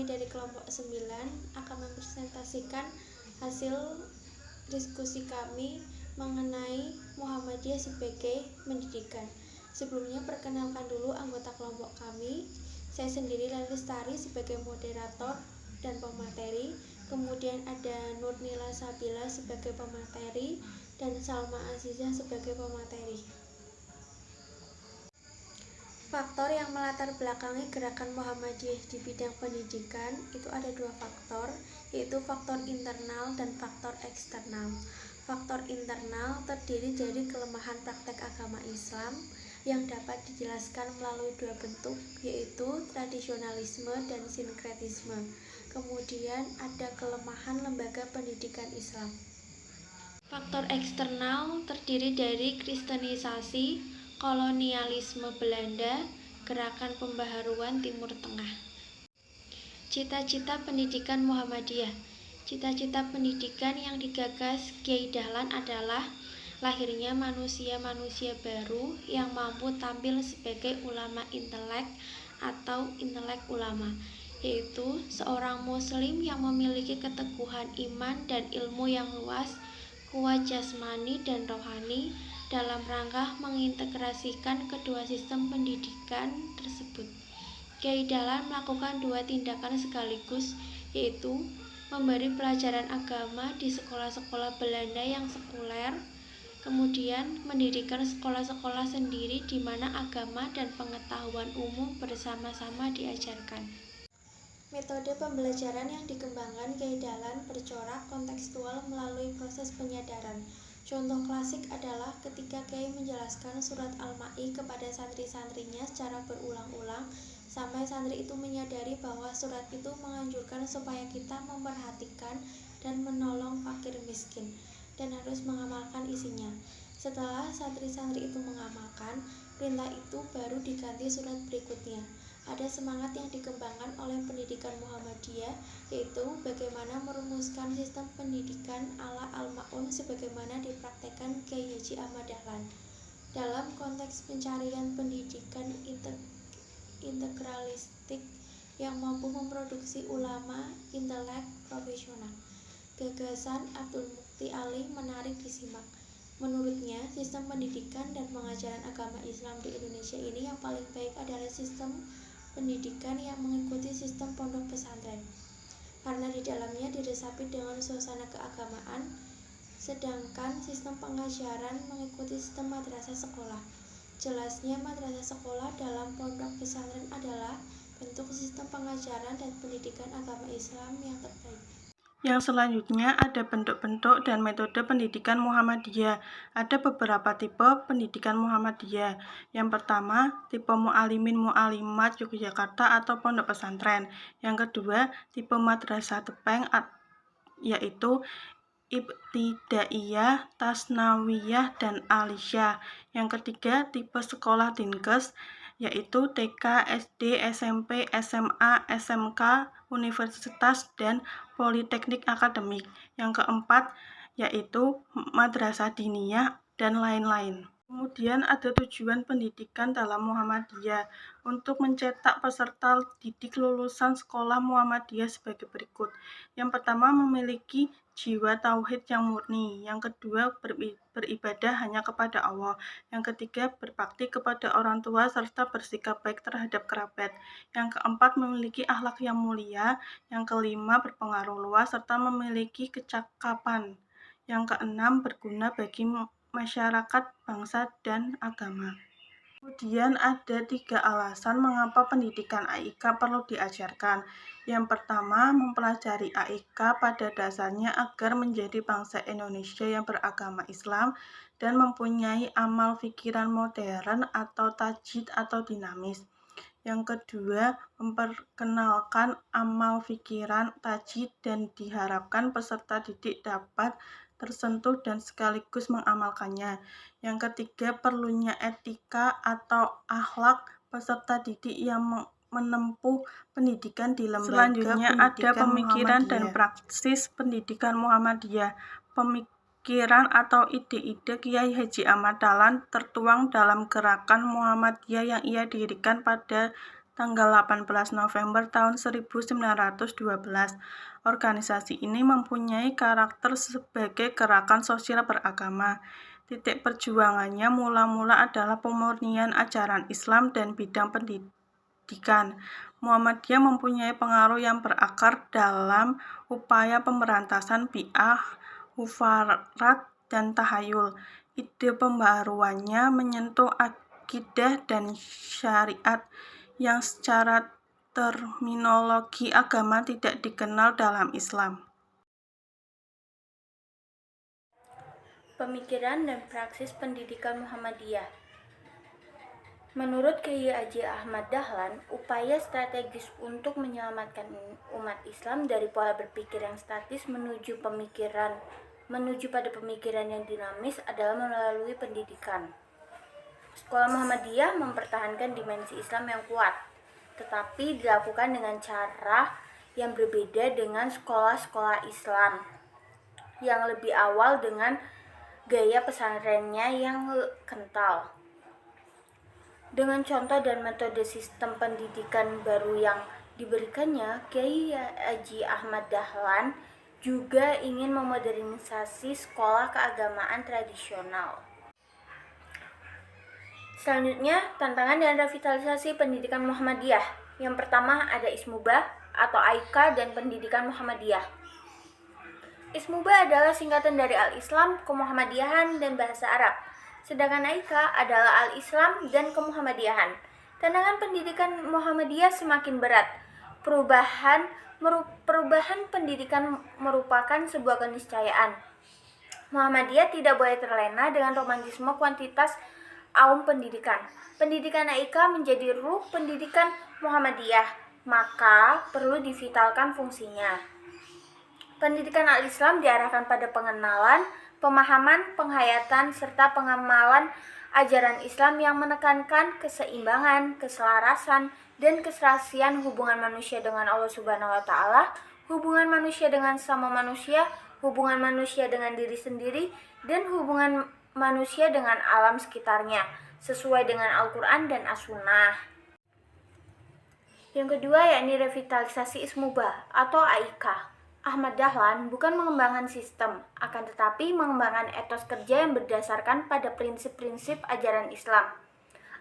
Kami dari kelompok 9 akan mempresentasikan hasil diskusi kami mengenai Muhammadiyah sebagai pendidikan. Sebelumnya perkenalkan dulu anggota kelompok kami. Saya sendiri Lestari sebagai moderator dan pemateri. Kemudian ada Nurnila Sabila sebagai pemateri dan Salma Azizah sebagai pemateri. Faktor yang melatar belakangi gerakan Muhammadiyah di bidang pendidikan itu ada dua faktor, yaitu faktor internal dan faktor eksternal. Faktor internal terdiri dari kelemahan praktek agama Islam yang dapat dijelaskan melalui dua bentuk, yaitu tradisionalisme dan sinkretisme. Kemudian ada kelemahan lembaga pendidikan Islam. Faktor eksternal terdiri dari kristenisasi, kolonialisme Belanda, gerakan pembaharuan Timur Tengah. Cita-cita pendidikan Muhammadiyah. Cita-cita pendidikan yang digagas Kiai Dahlan adalah lahirnya manusia-manusia baru yang mampu tampil sebagai ulama intelek atau intelek ulama, yaitu seorang muslim yang memiliki keteguhan iman dan ilmu yang luas, kuat jasmani dan rohani, dalam rangka mengintegrasikan kedua sistem pendidikan tersebut. Kiai Dahlan melakukan dua tindakan sekaligus, yaitu memberi pelajaran agama di sekolah-sekolah Belanda yang sekuler, kemudian mendirikan sekolah-sekolah sendiri di mana agama dan pengetahuan umum bersama-sama diajarkan. Metode pembelajaran yang dikembangkan Kiai Dahlan bercorak kontekstual melalui proses penyadaran. Contoh klasik adalah ketika Kiai menjelaskan surat Al-Ma'i kepada santri-santrinya secara berulang-ulang, sampai santri itu menyadari bahwa surat itu menganjurkan supaya kita memperhatikan dan menolong fakir miskin, dan harus mengamalkan isinya. Setelah santri-santri itu mengamalkan, perintah itu baru diganti surat berikutnya. Ada semangat yang dikembangkan oleh pendidikan Muhammadiyah, yaitu bagaimana merumuskan sistem pendidikan ala Al-Ma'un sebagaimana dipraktekkan Kiai Haji Ahmad Dahlan. Dalam konteks pencarian pendidikan integralistik yang mampu memproduksi ulama intelek profesional, gagasan Abdul Mukti Ali menarik disimak. Menurutnya, sistem pendidikan dan pengajaran agama Islam di Indonesia ini yang paling baik adalah sistem pendidikan yang mengikuti sistem pondok pesantren, karena di dalamnya diresapi dengan suasana keagamaan, sedangkan sistem pengajaran mengikuti sistem madrasah sekolah. Jelasnya madrasah sekolah dalam pondok pesantren adalah bentuk sistem pengajaran dan pendidikan agama Islam yang terbaik. Yang selanjutnya ada bentuk-bentuk dan metode pendidikan Muhammadiyah. Ada beberapa tipe pendidikan Muhammadiyah. Yang pertama, tipe Mu'alimin Mu'alimat Yogyakarta atau pondok pesantren. Yang kedua, tipe Madrasah Tepeng, yaitu Ibtidaiyah, Tasnawiyah, dan Aliyah. Yang ketiga, tipe sekolah Dinkes, yaitu TK, SD, SMP, SMA, SMK, universitas, dan politeknik akademik. Yang keempat, yaitu madrasah diniyah, dan lain-lain. Kemudian ada tujuan pendidikan dalam Muhammadiyah untuk mencetak peserta didik lulusan sekolah Muhammadiyah sebagai berikut. Yang pertama, memiliki jiwa tauhid yang murni. Yang kedua, beribadah hanya kepada Allah. Yang ketiga, berbakti kepada orang tua serta bersikap baik terhadap kerabat. Yang keempat, memiliki akhlak yang mulia. Yang kelima, berpengaruh luas serta memiliki kecakapan. Yang keenam, berguna bagi masyarakat, bangsa, dan agama. Kemudian ada 3 alasan mengapa pendidikan AIK perlu diajarkan. Yang pertama, mempelajari AIK pada dasarnya agar menjadi bangsa Indonesia yang beragama Islam dan mempunyai amal pikiran modern atau tajdid atau dinamis. Yang kedua, memperkenalkan amal pikiran tajdid dan diharapkan peserta didik dapat tersentuh dan sekaligus mengamalkannya. Yang ketiga, perlunya etika atau akhlak peserta didik yang menempuh pendidikan di lembaga. Selanjutnya ada pemikiran dan praksis pendidikan Muhammadiyah. Pemikiran atau ide-ide Kiai Haji Ahmad Dahlan tertuang dalam gerakan Muhammadiyah yang ia dirikan pada tanggal 18 November tahun 1912. Organisasi ini mempunyai karakter sebagai gerakan sosial beragama. Titik perjuangannya mula-mula adalah pemurnian ajaran Islam dan bidang pendidikan. Muhammadiyah mempunyai pengaruh yang berakar dalam upaya pemberantasan bid'ah, hufarat, dan tahayul. Ide pembaharuannya menyentuh akidah dan syariat yang secara terminologi agama tidak dikenal dalam Islam. Pemikiran dan praksis pendidikan Muhammadiyah. Menurut Kiai Haji Ahmad Dahlan, upaya strategis untuk menyelamatkan umat Islam dari pola berpikir yang statis menuju pada pemikiran yang dinamis adalah melalui pendidikan. Sekolah Muhammadiyah mempertahankan dimensi Islam yang kuat, tetapi dilakukan dengan cara yang berbeda dengan sekolah-sekolah Islam yang lebih awal dengan gaya pesantrennya yang kental. Dengan contoh dan metode sistem pendidikan baru yang diberikannya, Kiai Haji Ahmad Dahlan juga ingin memodernisasi sekolah keagamaan tradisional. Selanjutnya, tantangan dan revitalisasi pendidikan Muhammadiyah. Yang pertama ada Ismubah atau Aika dan pendidikan Muhammadiyah. Ismubah adalah singkatan dari Al-Islam, Kemuhammadiyahan, dan bahasa Arab. Sedangkan Aika adalah Al-Islam dan Kemuhammadiyahan. Tantangan pendidikan Muhammadiyah semakin berat. Perubahan pendidikan merupakan sebuah keniscayaan. Muhammadiyah tidak boleh terlena dengan romantisme kuantitas aum pendidikan. Pendidikan Aika menjadi ruh pendidikan Muhammadiyah, maka perlu divitalkan fungsinya. Pendidikan Al-Islam diarahkan pada pengenalan, pemahaman, penghayatan, serta pengamalan ajaran Islam yang menekankan keseimbangan, keselarasan, dan keserasian hubungan manusia dengan Allah Subhanahu wa Ta'ala, hubungan manusia dengan sama manusia, hubungan manusia dengan diri sendiri, dan hubungan manusia dengan alam sekitarnya, sesuai dengan Al-Quran dan As-Sunnah. Yang kedua yakni revitalisasi Ismubah atau Aika. Ahmad Dahlan bukan mengembangkan sistem, akan tetapi mengembangkan etos kerja yang berdasarkan pada prinsip-prinsip ajaran Islam.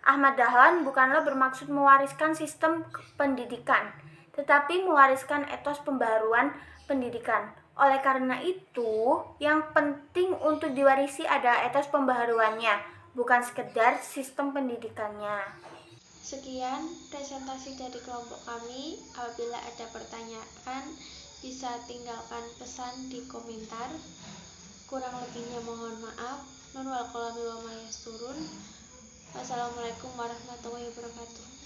Ahmad Dahlan bukanlah bermaksud mewariskan sistem pendidikan, tetapi mewariskan etos pembaharuan pendidikan. Oleh karena itu, yang penting untuk diwarisi adalah etos pembaharuannya, bukan sekedar sistem pendidikannya. Sekian presentasi dari kelompok kami. Apabila ada pertanyaan, bisa tinggalkan pesan di komentar. Kurang lebihnya mohon maaf. Nun wal qalami wa ma yasturun. Wassalamualaikum warahmatullahi wabarakatuh.